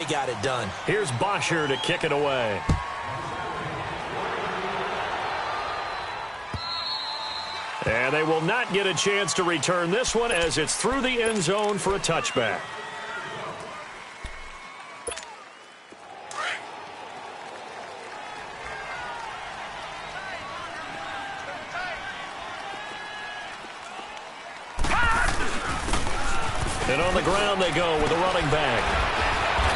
got it done. Here's Bosher to kick it away. And they will not get a chance to return this one as it's through the end zone for a touchback. And on the ground they go with a running back.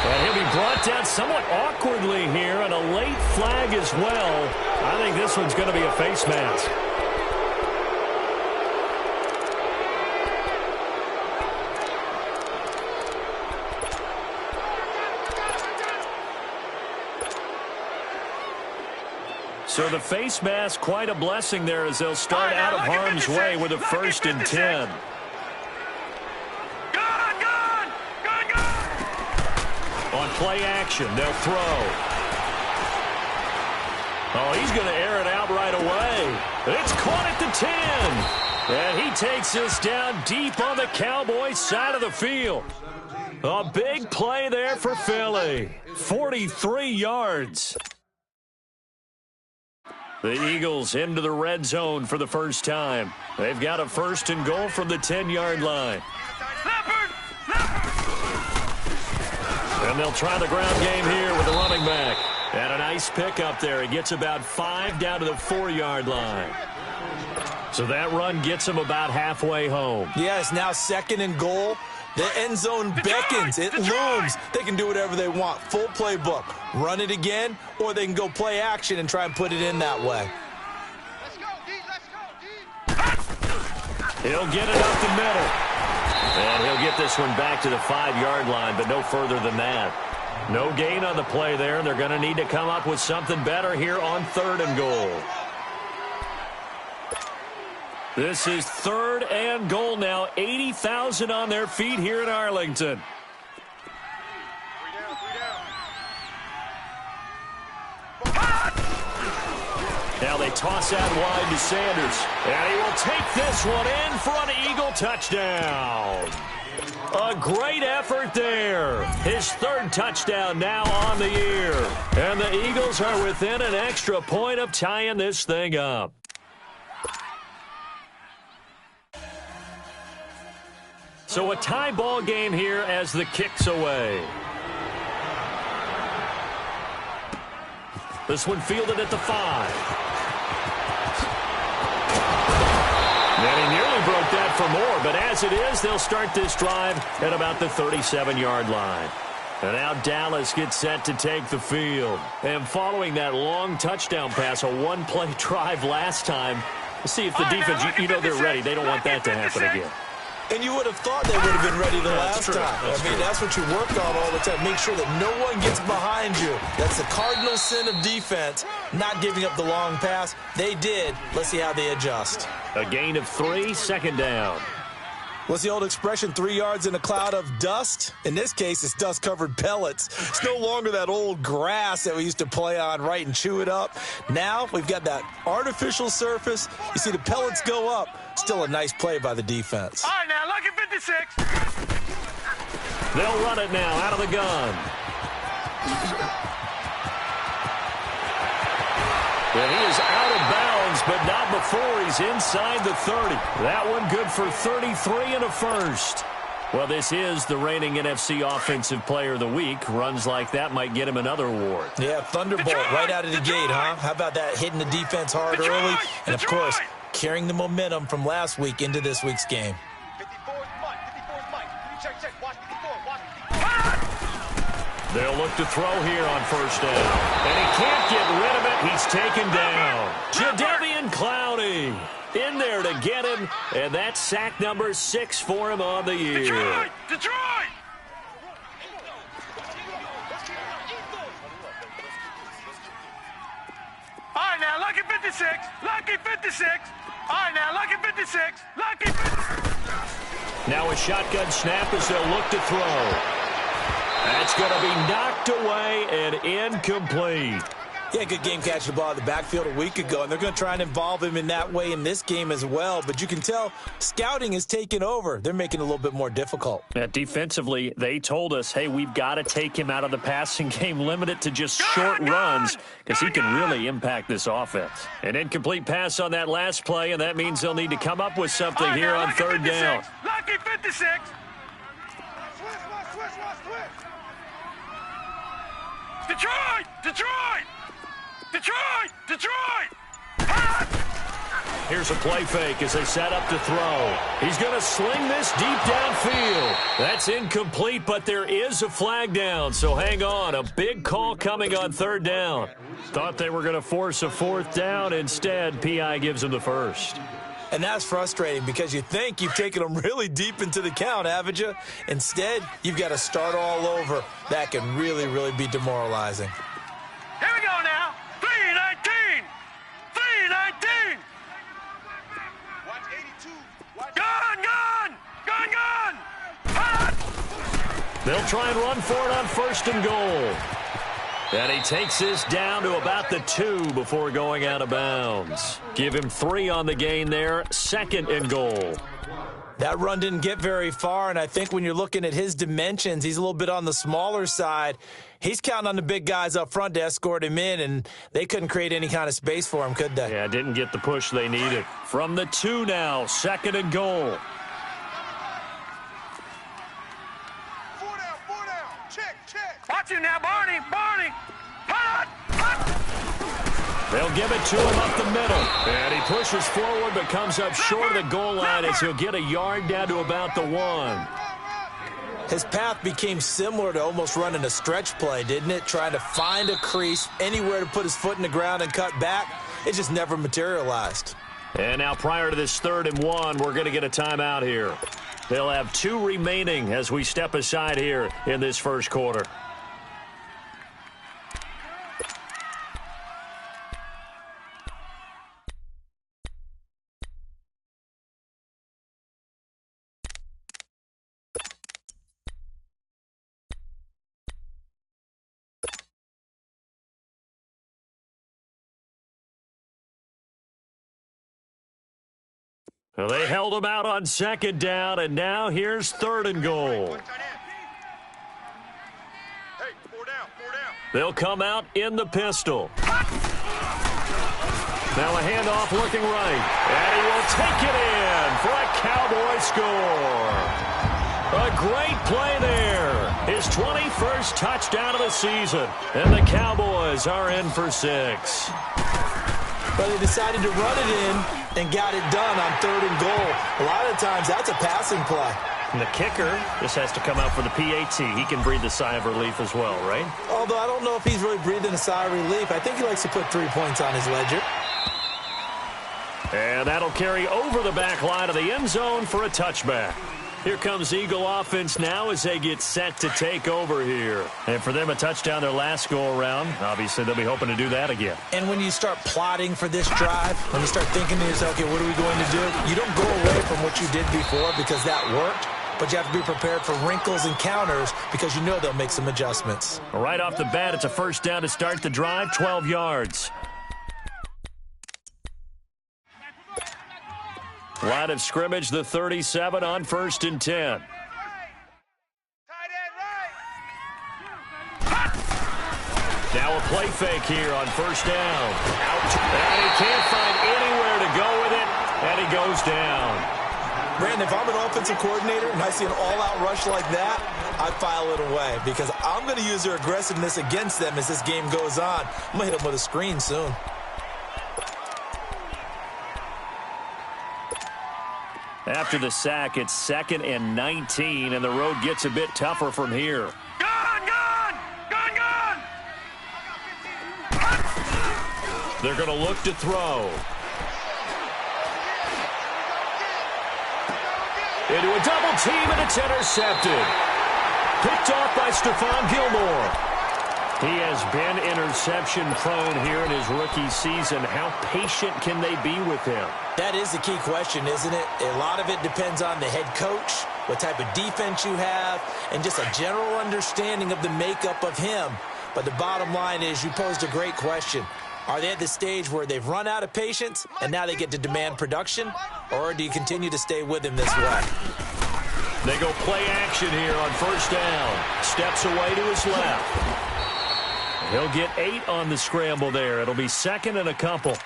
And he'll be brought down somewhat awkwardly here, and a late flag as well. I think this one's going to be a face mask. So the face mask, quite a blessing there as they'll start out of harm's way with a 1st and 10. On play action, they'll throw. Oh, he's going to air it out right away. It's caught at the 10. And he takes this down deep on the Cowboys side of the field. A big play there for Philly. 43 yards. The Eagles into the red zone for the first time. They've got a 1st and goal from the 10-yard line. And they'll try the ground game here with the running back. And a nice pick up there. He gets about 5 down to the 4-yard line. So that run gets him about halfway home. Yeah, it's now 2nd and goal. The end zone beckons. It looms. They can do whatever they want. Full playbook. Run it again, or they can go play action and try and put it in that way. Let's go, D. Let's go, D. He'll get it up the middle. And he'll get this one back to the 5-yard line, but no further than that. No gain on the play there, and they're going to need to come up with something better here on 3rd and goal. This is 3rd and goal now. 80,000 on their feet here in Arlington. Now they toss out wide to Sanders. And he will take this one in for an Eagle touchdown. A great effort there. His 3rd touchdown now on the year. And the Eagles are within an extra point of tying this thing up. So a tie ball game here as the kick's away. This one fielded at the 5. And he nearly broke that for more, but as it is, they'll start this drive at about the 37-yard line. And now Dallas gets set to take the field. And following that long touchdown pass, a one-play drive last time, see if the defense, you know they're ready. They don't want that to happen again. And you would have thought they would have been ready the last time. I mean, that's what you work on all the time. Make sure that no one gets behind you. That's the cardinal sin of defense, not giving up the long pass. They did. Let's see how they adjust. A gain of 3, 2nd down. What's the old expression, 3 yards in a cloud of dust? In this case, it's dust-covered pellets. It's no longer that old grass that we used to play on, right, and chew it up. Now we've got that artificial surface. You see the pellets go up. Still a nice play by the defense. All right, now, lucky 56. They'll run it now out of the gun. And he is out of bounds, but not before he's inside the 30. That one good for 33 and a 1st. Well, this is the reigning NFC Offensive Player of the Week. Runs like that might get him another award. Yeah, thunderbolt right out of the gate, huh? How about that, hitting the defense hard early? And, of course, carrying the momentum from last week into this week's game. 54 is Mike. 54 is Mike. Check. Watch 54. Watch 54. They'll look to throw here on 1st down. And he can't get rid of it. He's taken down. Jadeveon Clowney in there to get him. And that's sack number 6 for him on the year. Detroit! All right, now, lucky 56. Lucky 56. All right, now, lucky 56. Lucky 56. Now a shotgun snap as they'll look to throw. That's going to be knocked away and incomplete. Yeah, good game catching the ball in the backfield a week ago, and they're going to try and involve him in that way in this game as well. But you can tell scouting is taking over. They're making it a little bit more difficult. Yeah, defensively, they told us, hey, we've got to take him out of the passing game, limit it to just short runs because he can really impact this offense. An incomplete pass on that last play, and that means they'll need to come up with something here on third down. Lucky 56. Detroit! Detroit! Detroit! Detroit! Here's a play fake as they set up to throw. He's going to sling this deep downfield. That's incomplete, but there is a flag down, so hang on. A big call coming on third down. Thought they were going to force a fourth down. Instead, P.I. gives them the first. And that's frustrating because you think you've taken them really deep into the count, haven't you? Instead, you've got to start all over. That can really, really be demoralizing. Here we go now. 3-19. 3-19. Watch 82. Watch gun. They'll try and run for it on first and goal. And he takes this down to about the 2 before going out of bounds. Give him 3 on the gain there. Second and goal. That run didn't get very far, and I think when you're looking at his dimensions, he's a little bit on the smaller side. He's counting on the big guys up front to escort him in, and they couldn't create any kind of space for him, could they? Yeah, didn't get the push they needed. From the 2 now, second and goal. 4 down. Check. Watch him now, Barney. Hot. They'll give it to him up the middle. And he pushes forward but comes up short of the goal line as he'll get a yard down to about the 1. His path became similar to almost running a stretch play, didn't it? Trying to find a crease, anywhere to put his foot in the ground and cut back. It just never materialized. And now prior to this 3rd and 1, we're going to get a timeout here. They'll have 2 remaining as we step aside here in this first quarter. Well, they held him out on second down, and now here's 3rd and goal. Hey, 4 down. They'll come out in the pistol. Now a handoff looking right, and he will take it in for a Cowboy score. A great play there. His 21st touchdown of the season, and the Cowboys are in for 6. But they decided to run it in and got it done on 3rd and goal. A lot of times, that's a passing play. And the kicker just has to come out for the PAT. He can breathe a sigh of relief as well, right? Although I don't know if he's really breathing a sigh of relief. I think he likes to put 3 points on his ledger. And that'll carry over the back line of the end zone for a touchback. Here comes Eagle offense now as they get set to take over here. And for them, a touchdown their last go-around. Obviously, they'll be hoping to do that again. And when you start plotting for this drive, when you start thinking to yourself, okay, what are we going to do? You don't go away from what you did before because that worked, but you have to be prepared for wrinkles and counters because you know they'll make some adjustments. Right off the bat, it's a first down to start the drive, 12 yards. Line of scrimmage, the 37 on 1st and 10. Now a play fake here on 1st down. Out. And he can't find anywhere to go with it, and he goes down. Brandon, if I'm an offensive coordinator and I see an all-out rush like that, I file it away because I'm going to use their aggressiveness against them as this game goes on. I'm going to hit them with a screen soon. After the sack, it's 2nd and 19, and the road gets a bit tougher from here. Gun! They're going to look to throw. Into a double team, and it's intercepted. Picked off by Stephon Gilmore. He has been interception-prone here in his rookie season. How patient can they be with him? That is the key question, isn't it? A lot of it depends on the head coach, what type of defense you have, and just a general understanding of the makeup of him. But the bottom line is you posed a great question. Are they at the stage where they've run out of patience and now they get to demand production? Or do you continue to stay with him this way? They go play action here on first down. Steps away to his left. He'll get 8 on the scramble there. It'll be second and a couple.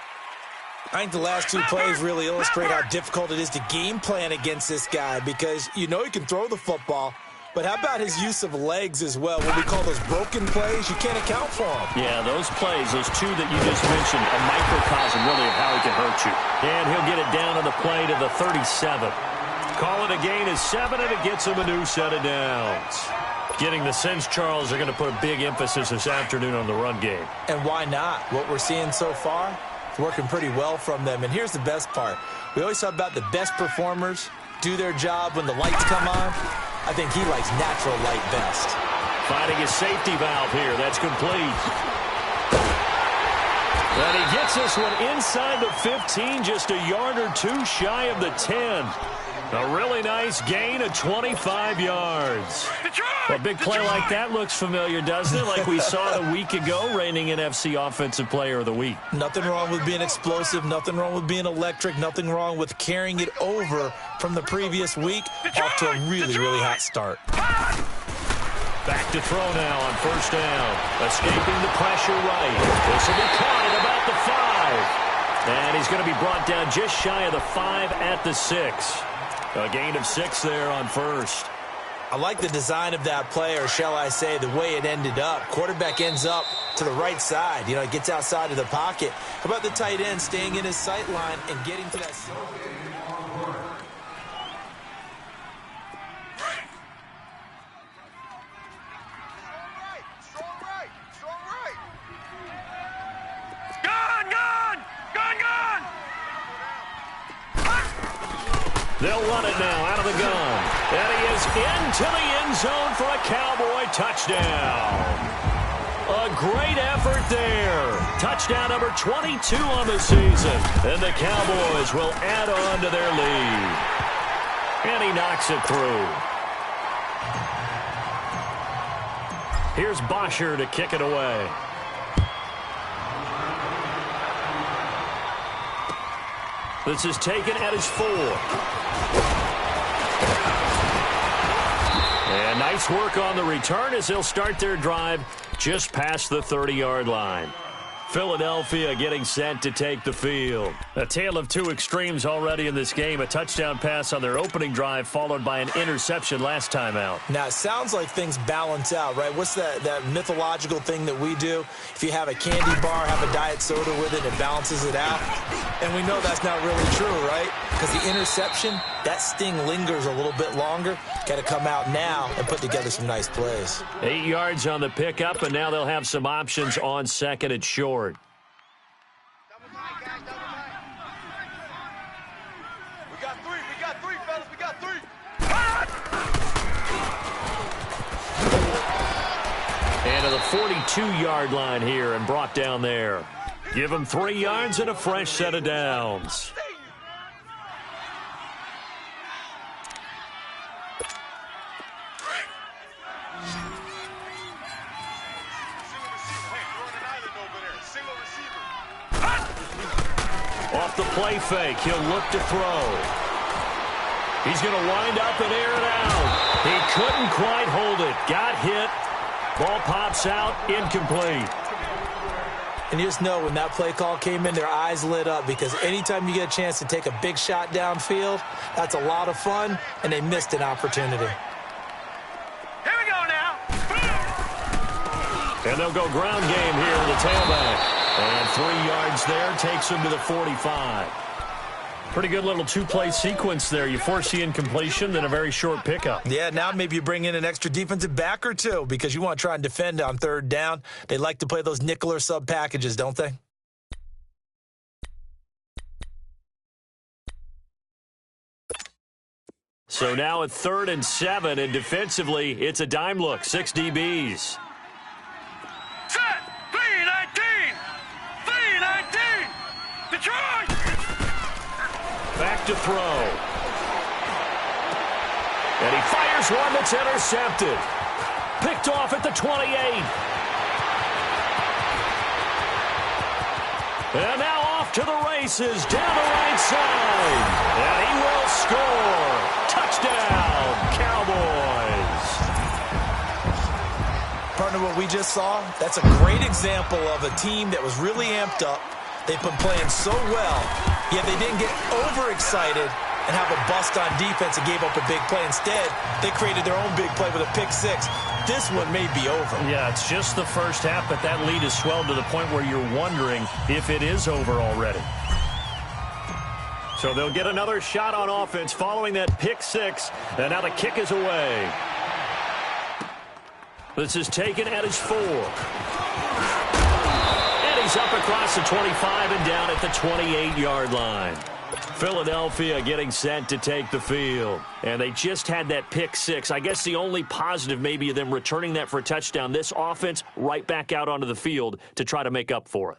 I think the last 2 plays really illustrate how difficult it is to game plan against this guy because you know he can throw the football, but how about his use of legs as well? What we call those broken plays, you can't account for them. Yeah, those plays, those 2 that you just mentioned, a microcosm really of how he can hurt you. And he'll get it down on the play to the 37. Call it a gain of 7, and it gets him a new set of downs. Getting the sense, Charles, are going to put a big emphasis this afternoon on the run game. And why not? What we're seeing so far, it's working pretty well from them. And here's the best part. We always talk about the best performers do their job when the lights come on. I think he likes natural light best. Finding his safety valve here. That's complete. And he gets this one inside the 15, just a yard or 2 shy of the 10. A really nice gain of 25 yards. A big play like that looks familiar, doesn't it? Like we saw a week ago, reigning NFC Offensive Player of the Week. Nothing wrong with being explosive. Nothing wrong with being electric. Nothing wrong with carrying it over from the previous week off to a really, really hot start. Back to throw now on first down. Escaping the pressure right. This will be caught at about the 5. And he's going to be brought down just shy of the 5 at the 6. A gain of 6 there on first. I like the design of that play, or shall I say the way it ended up. Quarterback ends up to the right side. You know, it gets outside of the pocket. How about the tight end staying in his sight line and getting to that... They'll run it now out of the gun. And he is into the end zone for a Cowboy touchdown. A great effort there. Touchdown number 22 on the season. And the Cowboys will add on to their lead. And he knocks it through. Here's Bosher to kick it away. This is taken at his 4. And nice work on the return as they'll start their drive just past the 30-yard line. Philadelphia getting set to take the field. A tale of 2 extremes already in this game. A touchdown pass on their opening drive followed by an interception last time out. Now, it sounds like things balance out, right? What's that mythological thing that we do? If you have a candy bar, have a diet soda with it, it balances it out. And we know that's not really true, right? Because the interception, that sting lingers a little bit longer. Got to come out now and put together some nice plays. 8 yards on the pickup, and now they'll have some options on second and short. And to the 42-yard line here and brought down there. Give him 3 yards and a fresh set of downs. Off the play fake, he'll look to throw. He's going to wind up and air it out. He couldn't quite hold it. Got hit. Ball pops out, incomplete. And you just know when that play call came in, their eyes lit up because anytime you get a chance to take a big shot downfield, that's a lot of fun, and they missed an opportunity. Here we go now. And they'll go ground game here in the tailback. And 3 yards there takes him to the 45. Pretty good little 2-play sequence there. You force the incompletion, then a very short pickup. Yeah, now maybe you bring in an extra defensive back or 2 because you want to try and defend on 3rd down. They like to play those nickel or sub packages, don't they? So now at 3rd and 7, and defensively, it's a dime look. 6 DBs. Set. 3-19. 3-19. Detroit. Back to throw. And he fires one that's intercepted. Picked off at the 28. And now off to the races, down the right side. And he will score. Touchdown, Cowboys. Partner, what we just saw, that's a great example of a team that was really amped up. They've been playing so well, yet they didn't get overexcited and have a bust on defense and gave up a big play. Instead, they created their own big play with a pick six. This one may be over. Yeah, it's just the first half, but that lead has swelled to the point where you're wondering if it is over already. So they'll get another shot on offense following that pick six, and now the kick is away. This is taken at his 4. And he's up across the 25 and down at the 28-yard line. Philadelphia getting set to take the field. And they just had that pick six. I guess the only positive maybe of them returning that for a touchdown. This offense right back out onto the field to try to make up for it.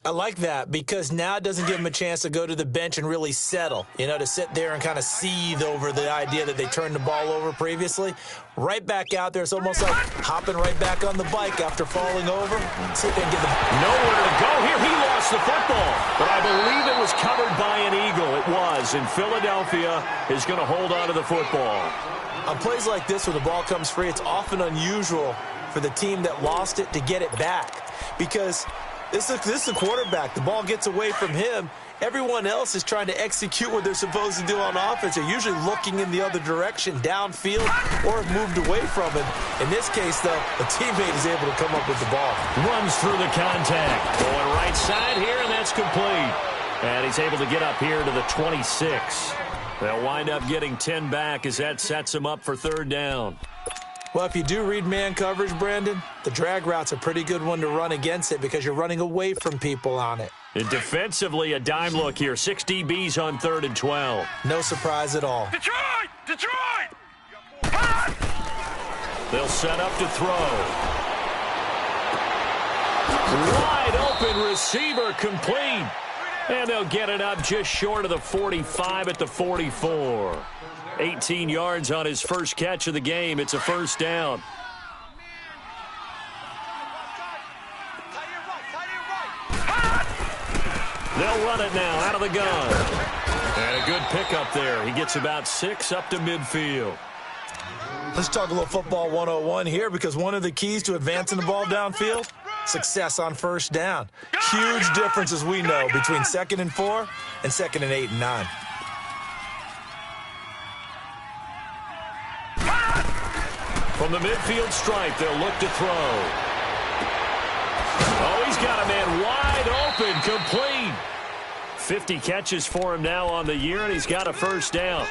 I like that because now it doesn't give them a chance to go to the bench and really settle, to sit there and kind of seethe over the idea that they turned the ball over previously. Right back out there, it's almost like hopping right back on the bike after falling over. Sit there and get the nowhere to go here. He lost the football, but I believe it was covered by an Eagle. It was, and Philadelphia is going to hold on to the football. On plays like this where the ball comes free, it's often unusual for the team that lost it to get it back because this is a quarterback. The ball gets away from him. Everyone else is trying to execute what they're supposed to do on offense. They're usually looking in the other direction, downfield, or have moved away from it. In this case, though, a teammate is able to come up with the ball. Runs through the contact. Going right side here, and that's complete. And he's able to get up here to the 26. They'll wind up getting 10 back as that sets him up for third down. Well, if you do read man coverage, Brandon, the drag route's a pretty good one to run against it because you're running away from people on it. And defensively, a dime look here. 6 DBs on 3rd and 12. No surprise at all. Detroit! Detroit! They'll set up to throw. Wide open receiver complete. And they'll get it up just short of the 45 at the 44. 18 yards on his first catch of the game. It's a first down. They'll run it now out of the gun. And a good pickup there. He gets about 6 up to midfield. Let's talk a little football 101 here because one of the keys to advancing the ball downfield, success on first down. Huge difference, as we know, between 2nd and 4 and 2nd and 8 and 9. From the midfield stripe, they'll look to throw. Oh, he's got a man wide open, complete. 50 catches for him now on the year, and he's got a first down.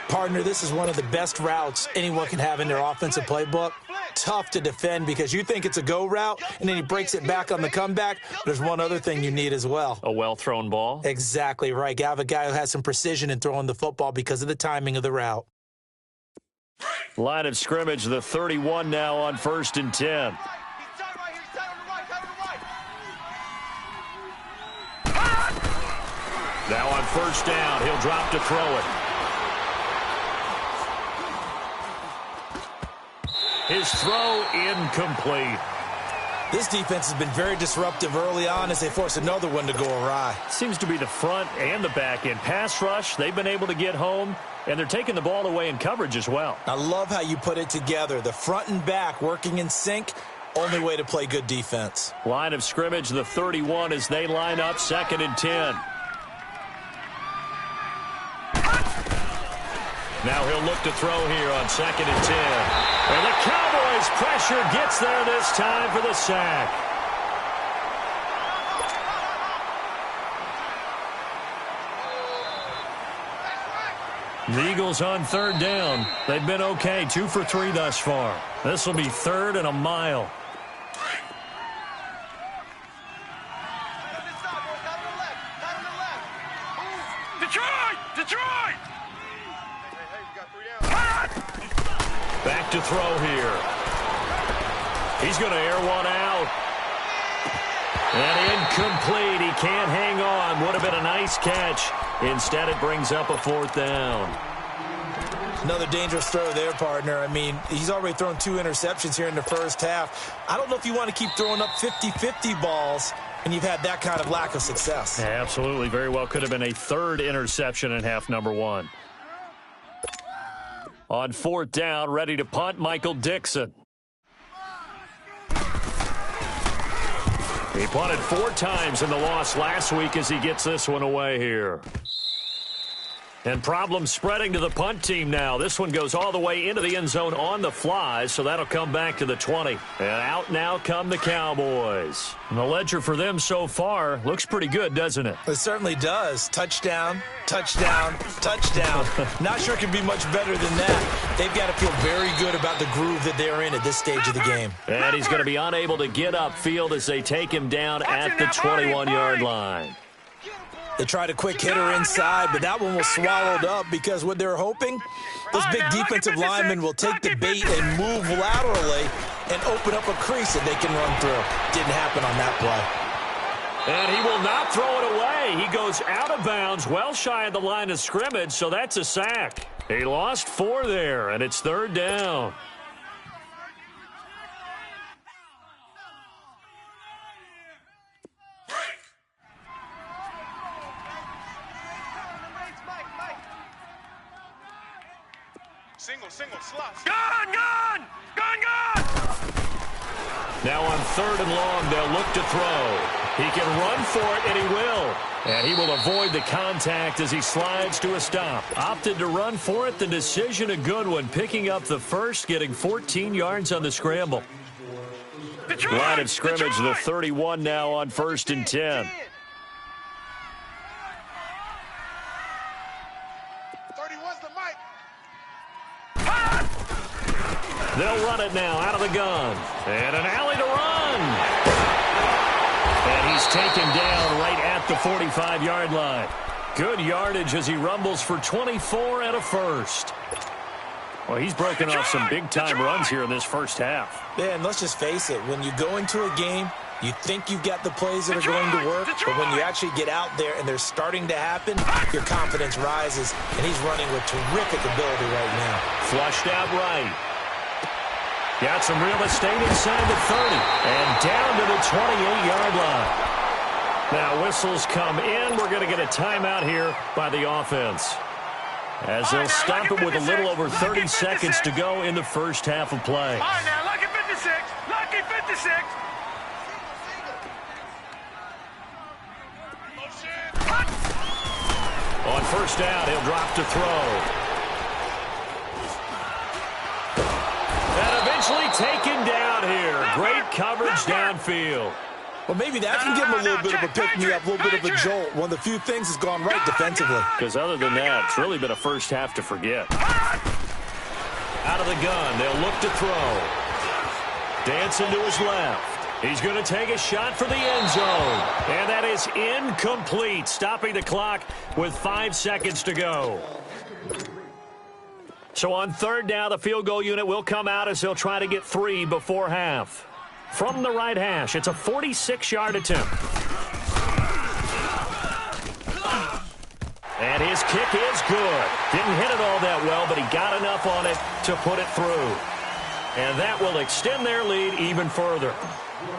Partner, this is one of the best routes anyone can have in their offensive playbook. Tough to defend because you think it's a go route, and then he breaks it back on the comeback. There's one other thing you need as well. A well-thrown ball? Exactly right. You have a guy who has some precision in throwing the football because of the timing of the route. Line of scrimmage, the 31 now on 1st and 10. Now on first down, he'll drop to throw it. His throw incomplete. This defense has been very disruptive early on as they force another one to go awry. Seems to be the front and the back end. Pass rush, they've been able to get home, and they're taking the ball away in coverage as well. I love how you put it together. The front and back working in sync, only way to play good defense. Line of scrimmage, the 31 as they line up 2nd and 10. Now he'll look to throw here on 2nd and 10. And the Cowboys pressure gets there this time for the sack. The Eagles on 3rd down. They've been okay, 2 for 3 thus far. This will be 3rd and a mile. Detroit! Detroit! Back to throw here. He's going to air one out. And incomplete. He can't hang on. Would have been a nice catch. Instead, it brings up a 4th down. Another dangerous throw there, partner. I mean, he's already thrown 2 interceptions here in the first half. I don't know if you want to keep throwing up 50-50 balls when you've had that kind of lack of success. Absolutely. Very well could have been a third interception in half number one. On fourth down, ready to punt, Michael Dixon. He punted 4 times in the loss last week as he gets this one away here. And problems spreading to the punt team now. This one goes all the way into the end zone on the fly, so that'll come back to the 20. And out now come the Cowboys. And the ledger for them so far looks pretty good, doesn't it? It certainly does. Touchdown, touchdown, touchdown. Not sure it can be much better than that. They've got to feel very good about the groove that they're in at this stage of the game. And he's going to be unable to get upfield as they take him down at the 21-yard line. They tried a quick hitter inside, but that one was swallowed up because what they're hoping, those big defensive linemen will take the bait and move laterally and open up a crease that they can run through. Didn't happen on that play. And he will not throw it away. He goes out of bounds, well shy of the line of scrimmage, so that's a sack. He lost 4 there, and it's third down. Single, slots. Gone! Now on third and long, they'll look to throw. He can run for it, and he will. And he will avoid the contact as he slides to a stop. Opted to run for it. The decision a good one. Picking up the first, getting 14 yards on the scramble. Detroit, Line of scrimmage, the 31 now on 1st and 10. They'll run it now out of the gun. And an alley to run. And he's taken down right at the 45-yard line. Good yardage as he rumbles for 24 and a first. Well, he's broken off some big-time runs here in this first half. Yeah, and let's just face it. When you go into a game, you think you've got the plays that are going to work, but when you actually get out there and they're starting to happen, your confidence rises, and he's running with terrific ability right now. Flushed out right. Got some real estate inside the 30 and down to the 28-yard line. Now whistles come in. We're going to get a timeout here by the offense, as they'll stop it with a little over 30 seconds to go in the first half of play. All right, now, lucky 56. Lucky 56. On first down, he'll drop to throw. And eventually taken down here. Great coverage downfield. Well, maybe that can give him a little bit of a pick-me-up, a little bit of a jolt. One of the few things has gone right defensively. Because other than that, it's really been a first half to forget. Out of the gun, they'll look to throw. Dancing to his left. He's going to take a shot for the end zone. And that is incomplete, stopping the clock with 5 seconds to go. So on third down, the field goal unit will come out as they'll try to get 3 before half. From the right hash, it's a 46-yard attempt. And his kick is good. Didn't hit it all that well, but he got enough on it to put it through. And that will extend their lead even further.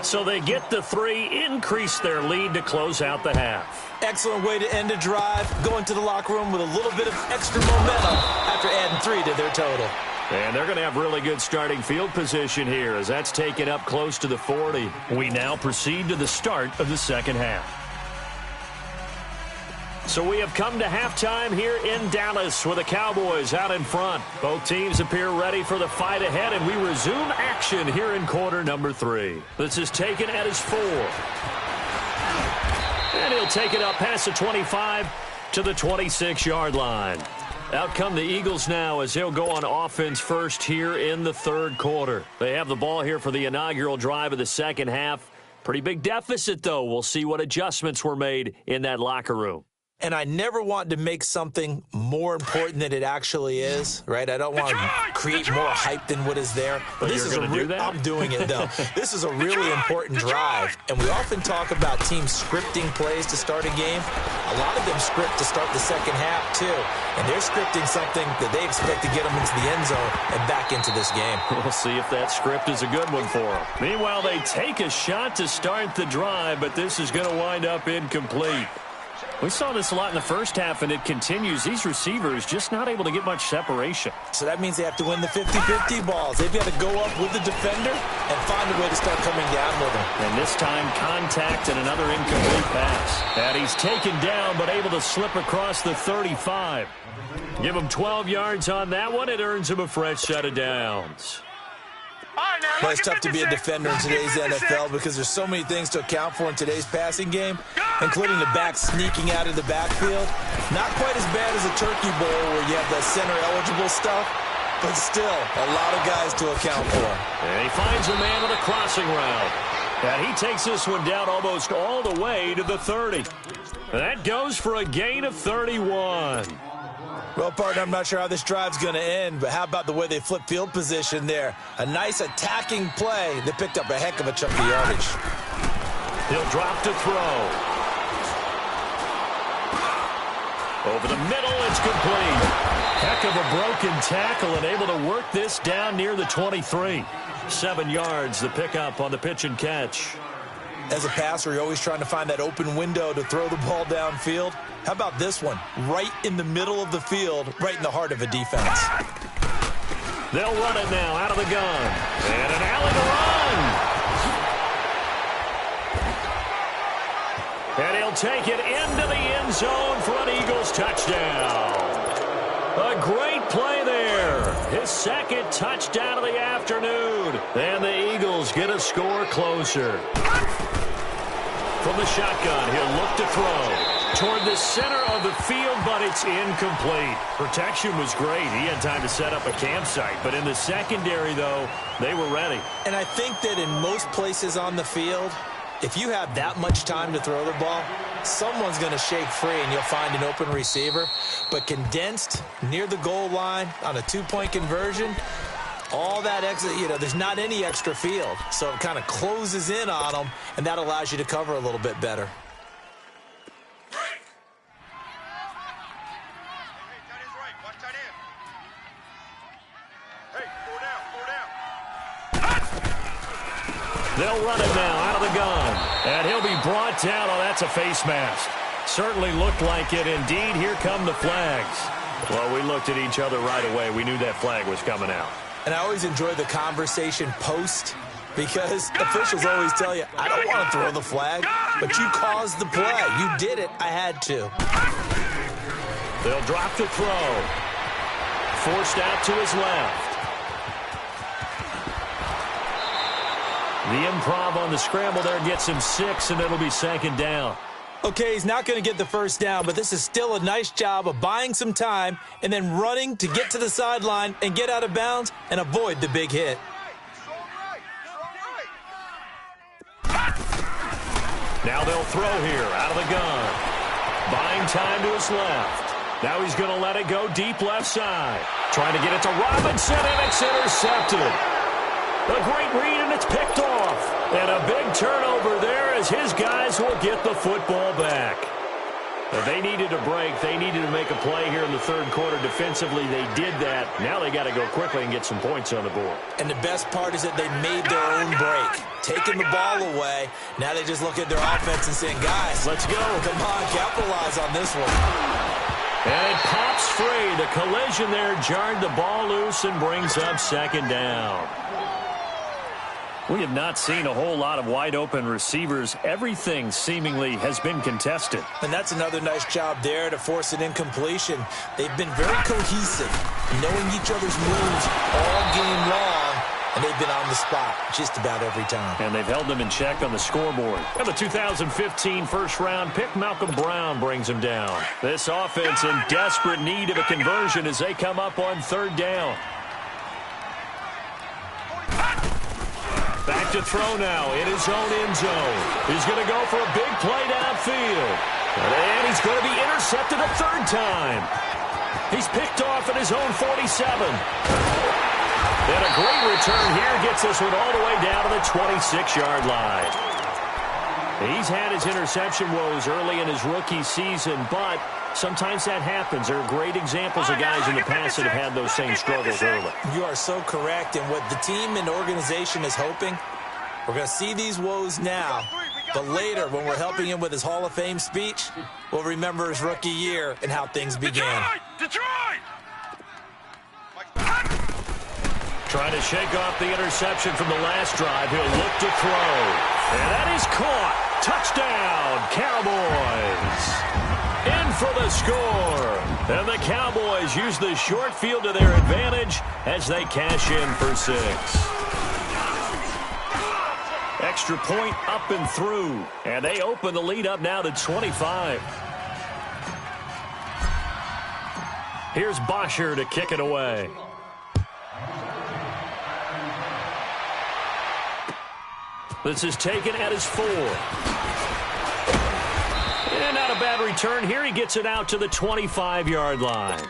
So they get the 3, increase their lead to close out the half. Excellent way to end a drive. Go into the locker room with a little bit of extra momentum after adding 3 to their total. And they're going to have really good starting field position here as that's taken up close to the 40. We now proceed to the start of the second half. So we have come to halftime here in Dallas with the Cowboys out in front. Both teams appear ready for the fight ahead, and we resume action here in quarter number 3. This is taken at his 4. And he'll take it up past the 25 to the 26-yard line. Out come the Eagles now as they'll go on offense first here in the third quarter. They have the ball here for the inaugural drive of the second half. Pretty big deficit, though. We'll see what adjustments were made in that locker room. And I never want to make something more important than it actually is, right? I don't want to create more hype than what is there. But this is going to do that? I'm doing it, though. This is a really important drive. And we often talk about teams scripting plays to start a game. A lot of them script to start the second half, too. And they're scripting something that they expect to get them into the end zone and back into this game. We'll see if that script is a good one for them. Meanwhile, they take a shot to start the drive, but this is going to wind up incomplete. We saw this a lot in the first half, and it continues. These receivers just not able to get much separation. So that means they have to win the 50-50 balls. They've got to go up with the defender and find a way to start coming down with them. And this time, contact and another incomplete pass. And he's taken down, but able to slip across the 35. Give him 12 yards on that one. It earns him a fresh set of downs. But it's tough to be a defender in today's NFL because there's so many things to account for in today's passing game, including the back sneaking out of the backfield. Not quite as bad as a turkey bowl where you have the center-eligible stuff, but still a lot of guys to account for. And he finds a man with a crossing route. And he takes this one down almost all the way to the 30. That goes for a gain of 31. Well, partner, I'm not sure how this drive's going to end, but how about the way they flip field position there? A nice attacking play. They picked up a heck of a chunk of yardage. He'll drop to throw. Over the middle, it's complete. Heck of a broken tackle and able to work this down near the 23. 7 yards, the pickup on the pitch and catch. As a passer, you're always trying to find that open window to throw the ball downfield. How about this one? Right in the middle of the field, right in the heart of a defense. They'll run it now out of the gun. And an alley to run. And he'll take it into the end zone for an Eagles touchdown. A great play there. His second touchdown of the afternoon. And the Eagles get a score closer. From the shotgun, he'll look to throw toward the center of the field, but it's incomplete. Protection was great. He had time to set up a campsite, but in the secondary, though, they were ready. And I think that in most places on the field, if you have that much time to throw the ball, someone's going to shake free and you'll find an open receiver. But condensed near the goal line on a two-point conversion, all that extra, there's not any extra field. So it kind of closes in on them, and that allows you to cover a little bit better. They'll run it now out of the gun. And he'll be brought down. Oh, that's a face mask. Certainly looked like it. Indeed, here come the flags. Well, we looked at each other right away. We knew that flag was coming out. And I always enjoy the conversation post because officials always tell you, I don't want to throw the flag, but you caused the play. You did it. I had to. They'll drop to throw. Forced out to his left. The improv on the scramble there gets him 6, and it'll be second down. Okay, he's not going to get the first down, but this is still a nice job of buying some time and then running to get to the sideline and get out of bounds and avoid the big hit. Now they'll throw here out of the gun. Buying time to his left. Now he's going to let it go deep left side. Trying to get it to Robinson, and it's intercepted. A great read, and it's picked off. And a big turnover there as his guys will get the football back. But they needed a break. They needed to make a play here in the third quarter. Defensively, they did that. Now they got to go quickly and get some points on the board. And the best part is that they made their own break. Taking the ball away. Now they just look at their offense and saying, guys, let's go. Come on, capitalize on this one. And it pops free. The collision there jarred the ball loose and brings up second down. We have not seen a whole lot of wide-open receivers. Everything seemingly has been contested. And that's another nice job there to force an incompletion. They've been very cohesive, knowing each other's moves all game long, and they've been on the spot just about every time. And they've held them in check on the scoreboard. And the 2015 first-round pick, Malcolm Brown, brings them down. This offense in desperate need of a conversion as they come up on third down. Back to throw now in his own end zone. He's going to go for a big play downfield. And he's going to be intercepted a third time. He's picked off at his own 47. And a great return here gets this one all the way down to the 26-yard line. He's had his interception woes early in his rookie season, but sometimes that happens. There are great examples of guys in the past that have had those same struggles early. You are so correct. And what the team and organization is hoping, we're going to see these woes now, but later when we're helping him with his Hall of Fame speech, we'll remember his rookie year and how things began. Detroit! Trying to shake off the interception from the last drive. He'll look to throw. And that is caught. Touchdown, Cowboys. In for the score. And the Cowboys use the short field to their advantage as they cash in for 6. Extra point up and through. And they open the lead up now to 25. Here's Bosher to kick it away. This is taken at his 4. And not a bad return here. He gets it out to the 25-yard line.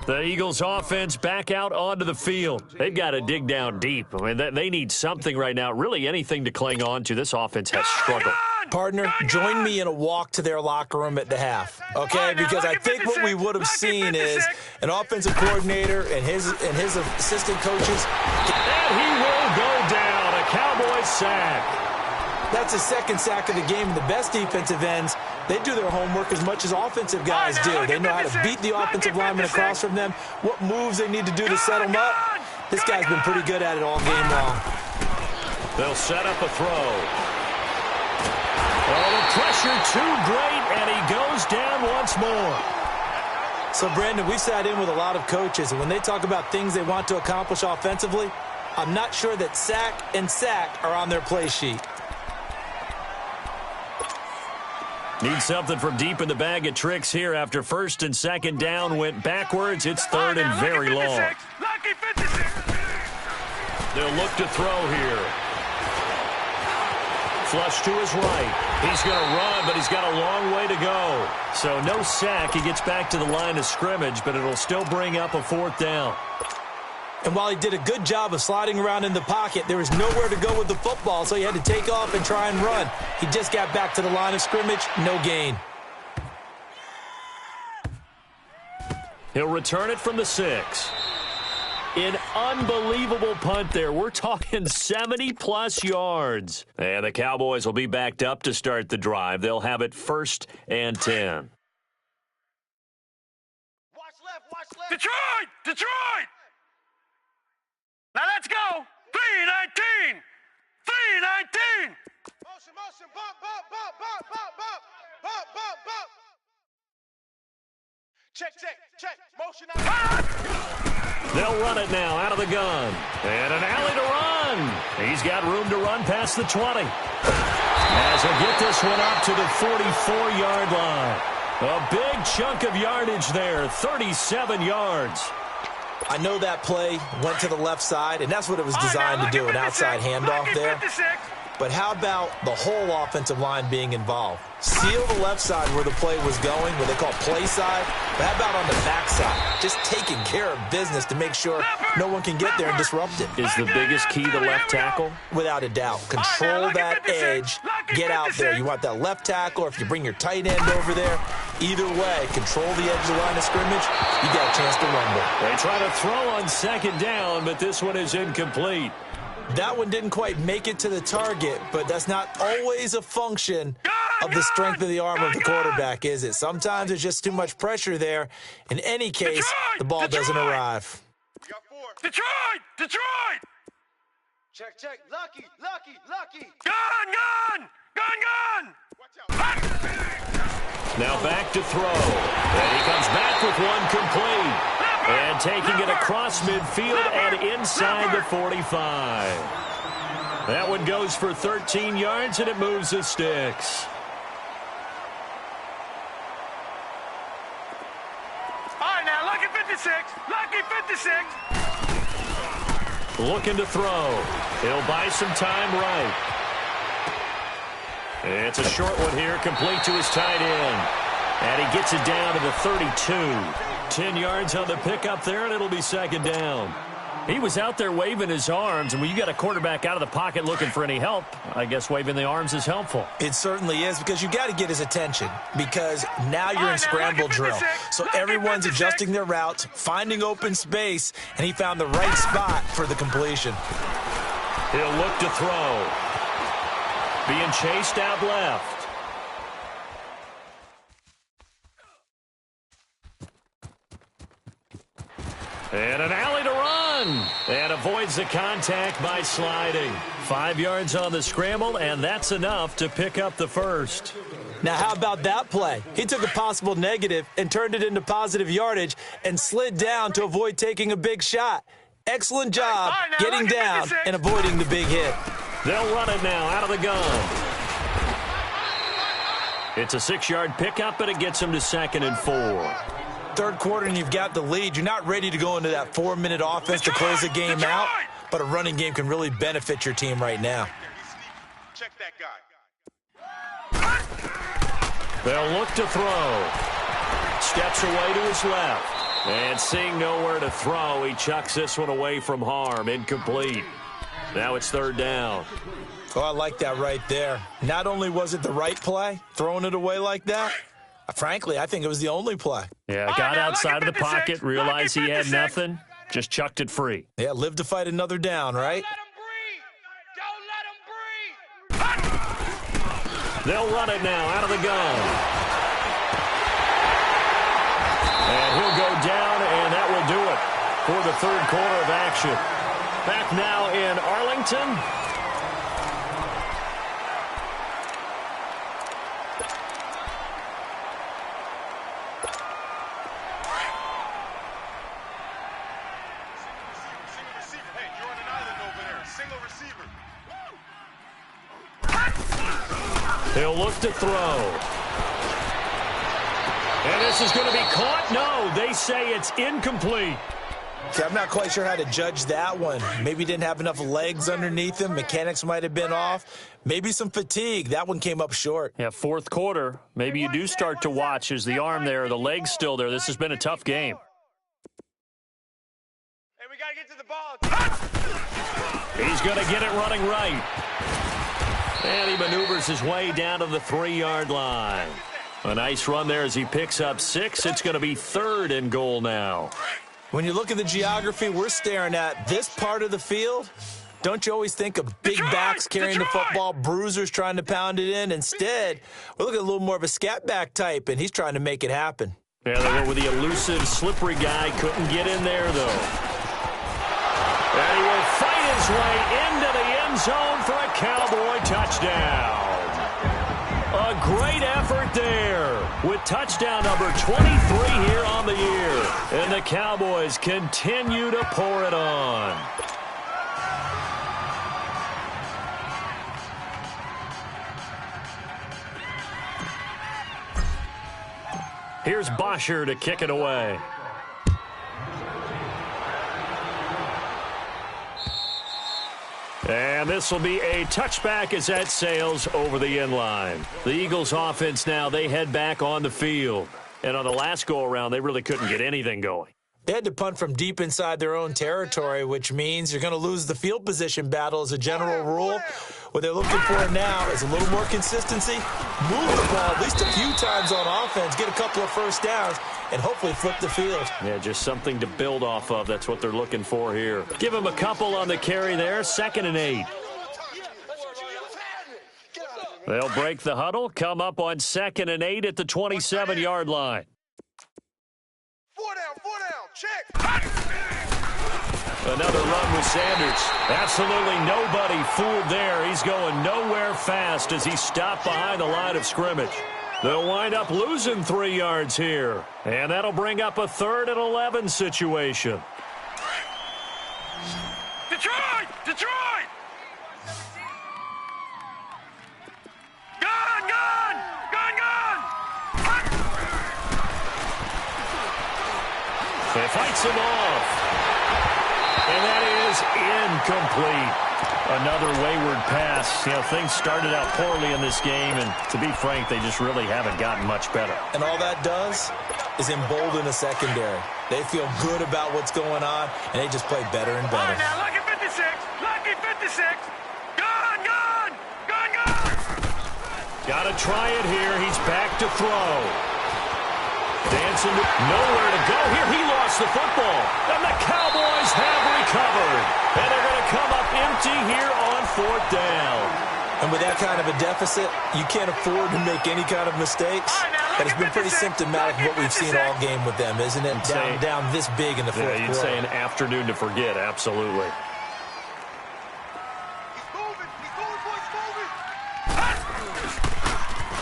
The Eagles offense back out onto the field. They've got to dig down deep. I mean, they need something right now, really anything to cling on to. This offense has struggled. Partner, join me in a walk to their locker room at the half, okay? Because I think what we would have seen is an offensive coordinator and his assistant coaches. And he will go down. A Cowboys sack. That's his second sack of the game. And the best defensive ends, they do their homework as much as offensive guys do. They know how to beat the offensive lineman across from them, what moves they need to do to set them up. This guy's been pretty good at it all game long. They'll set up a throw. Oh, the pressure too great, and he goes down once more. So, Brandon, we've sat in with a lot of coaches, and when they talk about things they want to accomplish offensively, I'm not sure that sack and sack are on their play sheet. Need something from deep in the bag of tricks here after first and second down went backwards. It's third and very long. They'll look to throw here. Flush to his right. He's going to run, but he's got a long way to go. So no sack. He gets back to the line of scrimmage, but it'll still bring up a 4th down. And while he did a good job of sliding around in the pocket, there was nowhere to go with the football, so he had to take off and try and run. He just got back to the line of scrimmage, no gain. He'll return it from the 6. An unbelievable punt there. We're talking 70-plus yards. And the Cowboys will be backed up to start the drive. They'll have it 1st and 10. Watch left. Detroit! Now let's go. 3-19. Motion. Bump. Check. Motion out. They'll run it now out of the gun. And an alley to run. He's got room to run past the 20. As he'll get this one up to the 44-yard line. A big chunk of yardage there, 37 yards. I know that play went to the left side, and that's what it was designed to do, an outside handoff there. But how about the whole offensive line being involved? Seal the left side where the play was going, what they call play side. But how about on the back side? Just taking care of business to make sure no one can get there and disrupt it. Is the biggest key the left tackle? Without a doubt. Control that edge. Get out there. You want that left tackle, or if you bring your tight end over there, either way, control the edge of the line of scrimmage, you got a chance to rumble. They try to throw on second down, but this one is incomplete. That one didn't quite make it to the target, but that's not always a function of the strength of the arm of the quarterback, is it? Sometimes there's just too much pressure there. In any case, the ball doesn't arrive. Detroit! Check. Lucky. Gun! Now back to throw. And he comes back with one complete. And taking it across midfield and inside the 45. That one goes for 13 yards, and it moves the sticks. All right, now, lucky 56. Looking to throw. He'll buy some time right. It's a short one here, complete to his tight end. And he gets it down to the 32. 10 yards on the pickup there, and it'll be second down. He was out there waving his arms, and when you got a quarterback out of the pocket looking for any help, I guess waving the arms is helpful. It certainly is, because you got to get his attention, because now you're in scramble drill. So everyone's adjusting their routes, finding open space, and he found the right spot for the completion. He'll look to throw. Being chased out left. And an alley to run. And avoids the contact by sliding. 5 yards on the scramble, and that's enough to pick up the first. Now, how about that play? He took a possible negative and turned it into positive yardage and slid down to avoid taking a big shot. Excellent job getting down and avoiding the big hit. They'll run it now out of the gun. It's a 6-yard pickup, and it gets them to 2nd and 4. Third quarter and you've got the lead. You're not ready to go into that 4-minute offense to close the game out, but a running game can really benefit your team right now. Check that guy. They'll look to throw. Steps away to his left. And seeing nowhere to throw, he chucks this one away from harm. Incomplete. Now it's 3rd down. Oh, I like that right there. Not only was it the right play, throwing it away like that, frankly, I think it was the only play. Yeah, got outside of the pocket, realized he had nothing, just chucked it free. Yeah, live to fight another down, right? Don't let him breathe. They'll run it now out of the gun. And he'll go down, and that will do it for the third quarter of action. Back now in Arlington. He'll look to throw. And this is going to be caught. No, they say it's incomplete. See, I'm not quite sure how to judge that one. Maybe he didn't have enough legs underneath him. Mechanics might have been off. Maybe some fatigue. That one came up short. Yeah, fourth quarter. Maybe you do start to watch. Is the arm there, the leg's still there? This has been a tough game. Hey, we got to get to the ball. He's going to get it running right. And he maneuvers his way down to the 3-yard line. A nice run there as he picks up 6. It's going to be 3rd and goal now. When you look at the geography we're staring at, this part of the field, don't you always think of big backs carrying the football, bruisers trying to pound it in? Instead, we're looking at a little more of a scat back type, and he's trying to make it happen. Yeah, they went with the elusive, slippery guy. Couldn't get in there, though. And he will fight his way into the end zone for a Cowboy touchdown. A great effort there with touchdown number 23 here on the year. And the Cowboys continue to pour it on. Here's Bosher to kick it away. And this will be a touchback as that sails over the end line. The Eagles offense now, they head back on the field. And on the last go-around, they really couldn't get anything going. They had to punt from deep inside their own territory, which means you're going to lose the field position battle as a general rule. What they're looking for now is a little more consistency, move the ball at least a few times on offense, get a couple of first downs, and hopefully flip the field. Yeah, just something to build off of. That's what they're looking for here. Give them a couple on the carry there, 2nd and 8. They'll break the huddle, come up on 2nd and 8 at the 27-yard line. 4 down, check. Another run with Sanders. Absolutely nobody fooled there. He's going nowhere fast as he stopped behind the line of scrimmage. They'll wind up losing 3 yards here. And that'll bring up a 3rd and 11 situation. Detroit! Gun! He fights him off. And that is incomplete. Another wayward pass. You know, things started out poorly in this game, and to be frank, they just really haven't gotten much better. And all that does is embolden the secondary. They feel good about what's going on, and they just play better and better. All right, now, lucky 56. Lucky 56. Gone, gone. Gone, gone. Got to try it here. He's back to throw. Dancing to nowhere to go. Here he lost the football. And the Cowboys have recovered. And they're going to come up empty here on 4th down. And with that kind of a deficit, you can't afford to make any kind of mistakes. And it's been pretty symptomatic of what we've seen all game with them, isn't it? Down this big in the fourth quarter. You'd say an afternoon to forget, absolutely.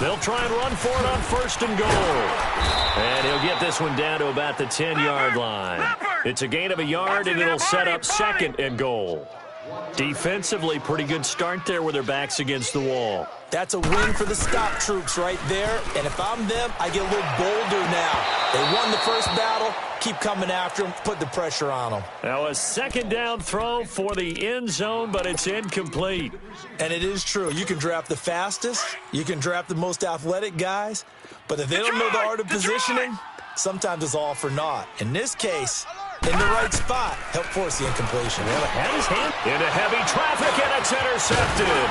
They'll try and run for it on 1st and goal. And he'll get this one down to about the 10-yard line. It's a gain of a yard, and it'll set up 2nd and goal. Defensively, pretty good start there with their backs against the wall. That's a win for the stop troops right there. And if I'm them, I get a little bolder now. They won the first battle. Keep coming after them. Put the pressure on them. Now a 2nd down throw for the end zone, but it's incomplete. And it is true. You can draft the fastest. You can draft the most athletic guys. But if they don't know the art of positioning, sometimes it's all for naught. In this case, in the right spot, help force the incompletion. Well, it had his hand into heavy traffic, and it's intercepted.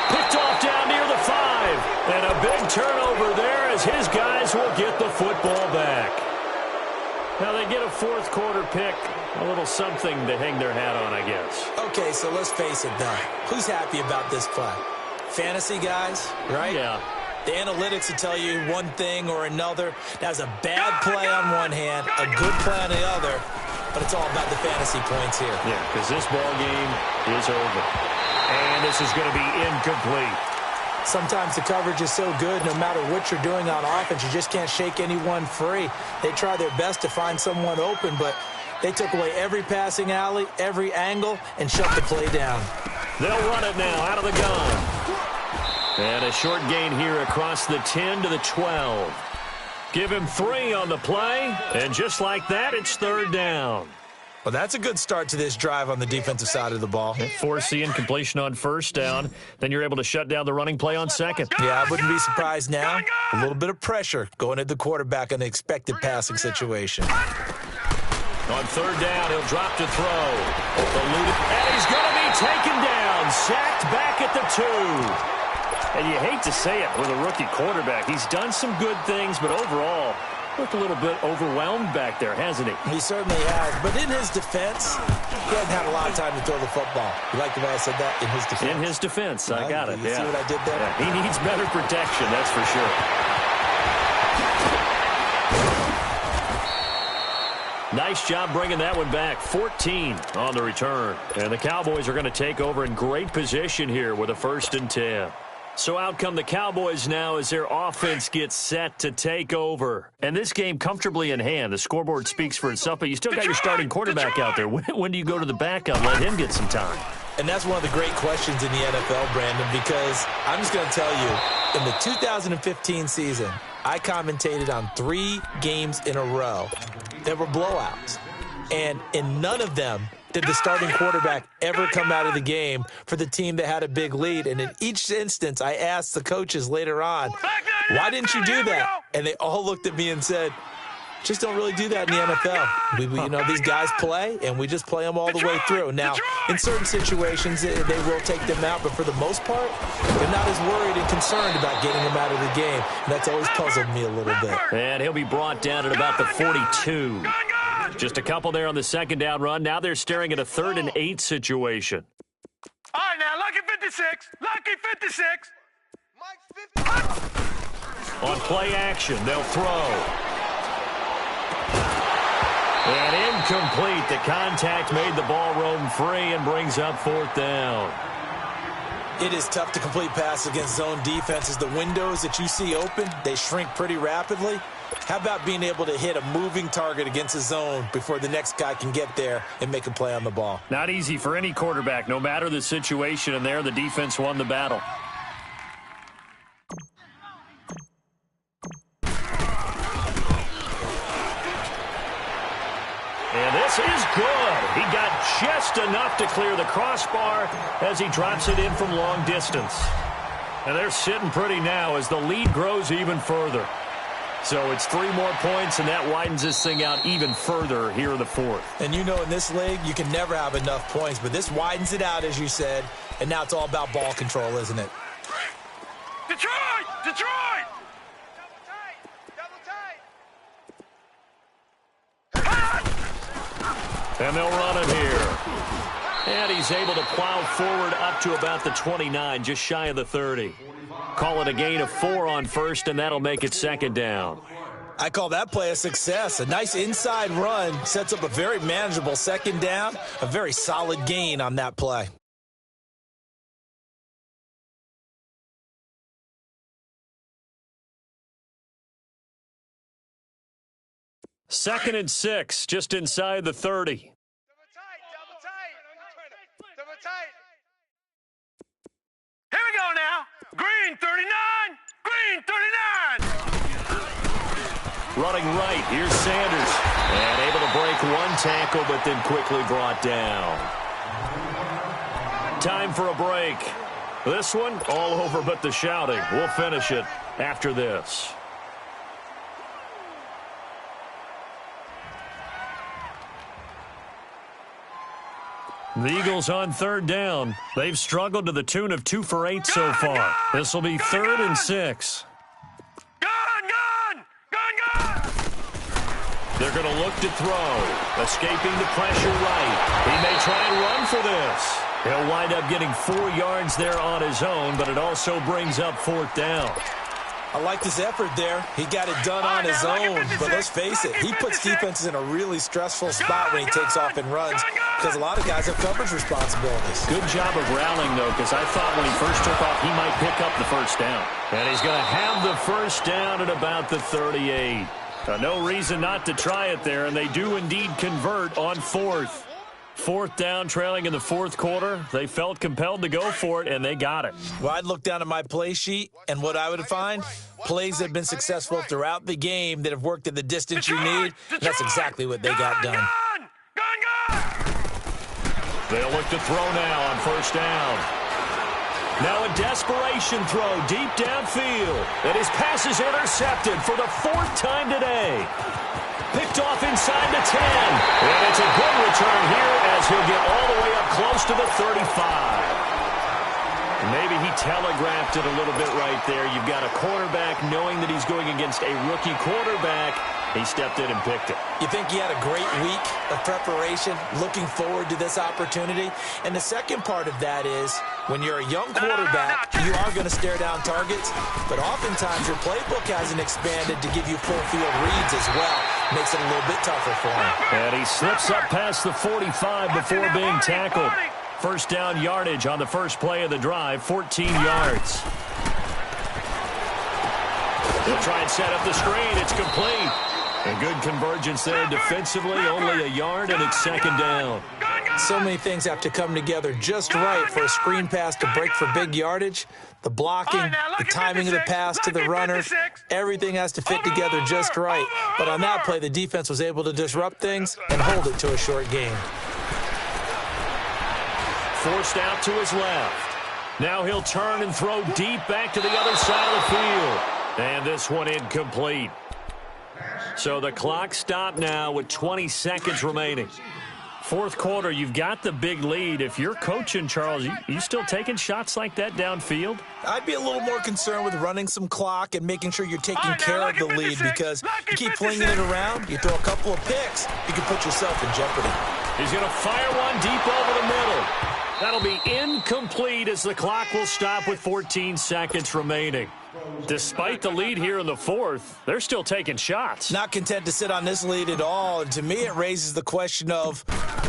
Picked off down near the 5. And a big turnover there as his guys will get the football back. Now they get a 4th quarter pick. A little something to hang their hat on, I guess. Okay, so let's face it, though. Who's happy about this play? Fantasy guys, right? Yeah. The analytics will tell you one thing or another. That was a bad play on one hand, a good play on the other, but it's all about the fantasy points here. Yeah, because this ball game is over. And this is going to be incomplete. Sometimes the coverage is so good, no matter what you're doing on offense, you just can't shake anyone free. They try their best to find someone open, but they took away every passing alley, every angle, and shut the play down. They'll run it now out of the gun. And a short gain here across the 10 to the 12. Give him 3 on the play, and just like that, it's 3rd down. Well, that's a good start to this drive on the defensive side of the ball. Force the incompletion on 1st down. Then you're able to shut down the running play on 2nd. Yeah, I wouldn't be surprised now. A little bit of pressure going at the quarterback in an expected passing situation. On 3rd down, he'll drop to throw. And he's going to be taken down. Sacked back at the 2. And you hate to say it with a rookie quarterback. He's done some good things, but overall, looked a little bit overwhelmed back there, hasn't he? He certainly has. But in his defense, he hadn't had a lot of time to throw the football. You like the way I said that? In his defense. In his defense. I got it. You see what I did there? Yeah, he needs better protection, that's for sure. Nice job bringing that one back. 14 on the return. And the Cowboys are going to take over in great position here with a 1st and 10. So out come the Cowboys now as their offense gets set to take over. And this game comfortably in hand. The scoreboard speaks for itself, but you still got your starting quarterback out there. When do you go to the backup and let him get some time? And that's one of the great questions in the NFL, Brandon, because I'm just going to tell you, in the 2015 season, I commentated on 3 games in a row that were blowouts. And in none of them did the starting quarterback ever come out of the game for the team that had a big lead. And in each instance, I asked the coaches later on, why didn't you do that? And they all looked at me and said, just don't really do that in the NFL. These guys play, and we just play them all the way through. Now, in certain situations, they will take them out, but for the most part, they're not as worried and concerned about getting them out of the game. And that's always puzzled me a little bit. And he'll be brought down at about the 42. Just a couple there on the 2nd down run. Now they're staring at a 3rd and 8 situation. All right, now, lucky 56. Lucky 56. On play action, they'll throw. And incomplete. The contact made the ball roam free and brings up 4th down. It is tough to complete passes against zone defenses. The windows that you see open, they shrink pretty rapidly. How about being able to hit a moving target against a zone before the next guy can get there and make a play on the ball? Not easy for any quarterback, no matter the situation, and there the defense won the battle. And this is good. He got just enough to clear the crossbar as he drops it in from long distance. And they're sitting pretty now as the lead grows even further. So it's 3 more points, and that widens this thing out even further here in the fourth. And you know in this league, you can never have enough points, but this widens it out, as you said, and now it's all about ball control, isn't it? Detroit! Detroit! And they'll run it here. And he's able to plow forward up to about the 29, just shy of the 30. Call it a gain of 4 on first, and that'll make it second down. I call that play a success. A nice inside run sets up a very manageable second down, a very solid gain on that play. Second and 6, just inside the 30. Here we go now. Green 39. Green 39. Running right, here's Sanders. And able to break one tackle, but then quickly brought down. Time for a break. This one, all over but the shouting. We'll finish it after this. The Eagles on third down. They've struggled to the tune of 2 for 8 so far. This will be third and 6. Gun! They're going to look to throw. Escaping the pressure right. He may try and run for this. He'll wind up getting 4 yards there on his own, but it also brings up fourth down. I like his effort there. He got it done on his own, but let's face it, he puts defenses in a really stressful spot when he takes off and runs because a lot of guys have coverage responsibilities. Good job of rallying, though, because I thought when he first took off, he might pick up the first down. And he's going to have the first down at about the 38. No reason not to try it there, and they do indeed convert on fourth. Fourth down, trailing in the fourth quarter. They felt compelled to go for it, and they got it. Well, I'd look down at my play sheet, and what I would find, plays that have been successful throughout the game that have worked at the distance you need, and that's exactly what they got done. Gun! They'll look to throw now on first down. Now a desperation throw deep downfield, and his pass is intercepted for the 4th time today. Picked off inside the 10. And it's a good return here as he'll get all the way up close to the 35. Maybe he telegraphed it a little bit right there. You've got a quarterback knowing that he's going against a rookie quarterback. He stepped in and picked it. You think he had a great week of preparation, looking forward to this opportunity? And the second part of that is, when you're a young quarterback, you are going to stare down targets, but oftentimes your playbook hasn't expanded to give you full field reads as well. Makes it a little bit tougher for him. And he slips up past the 45 before being tackled. First down yardage on the first play of the drive, 14 yards. They'll try and set up the screen. It's complete. And good convergence there defensively, only a yard, and it's second down. So many things have to come together just right for a screen pass to break for big yardage. The blocking, the timing of the pass to the runner, everything has to fit together just right. But on that play, the defense was able to disrupt things and hold it to a short game. Forced out to his left. Now he'll turn and throw deep back to the other side of the field. And this one incomplete. So the clock stopped now with 20 seconds remaining. Fourth quarter, you've got the big lead. If you're coaching, Charles, you still taking shots like that downfield? I'd be a little more concerned with running some clock and making sure you're taking care of the lead, because you keep flinging it around, you throw a couple of picks, you can put yourself in jeopardy. He's going to fire one deep over the middle. That'll be incomplete as the clock will stop with 14 seconds remaining. Despite the lead here in the fourth, they're still taking shots. Not content to sit on this lead at all. And to me, it raises the question of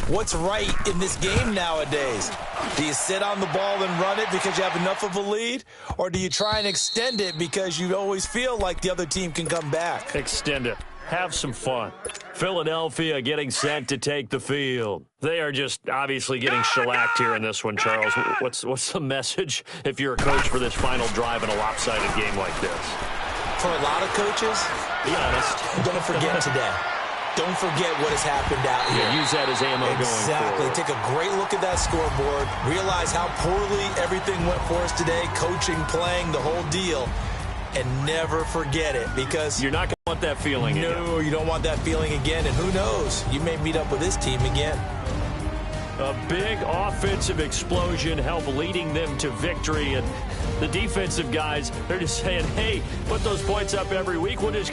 what's right in this game nowadays. Do you sit on the ball and run it because you have enough of a lead? Or do you try and extend it because you always feel like the other team can come back? Extend it. Have some fun. Philadelphia getting set to take the field. They are just obviously getting shellacked here in this one, Charles. What's the message if you're a coach for this final drive in a lopsided game like this? For a lot of coaches, be honest, don't forget today. don't forget what has happened out here. Yeah, use that as ammo going forward. Exactly. Take a great look at that scoreboard. Realize how poorly everything went for us today, coaching, playing, the whole deal. And never forget it, because you're not going to want that feeling again. No, you don't want that feeling again. And who knows? You may meet up with this team again. A big offensive explosion helped leading them to victory. And the defensive guys, they're just saying, hey, put those points up every week. We'll just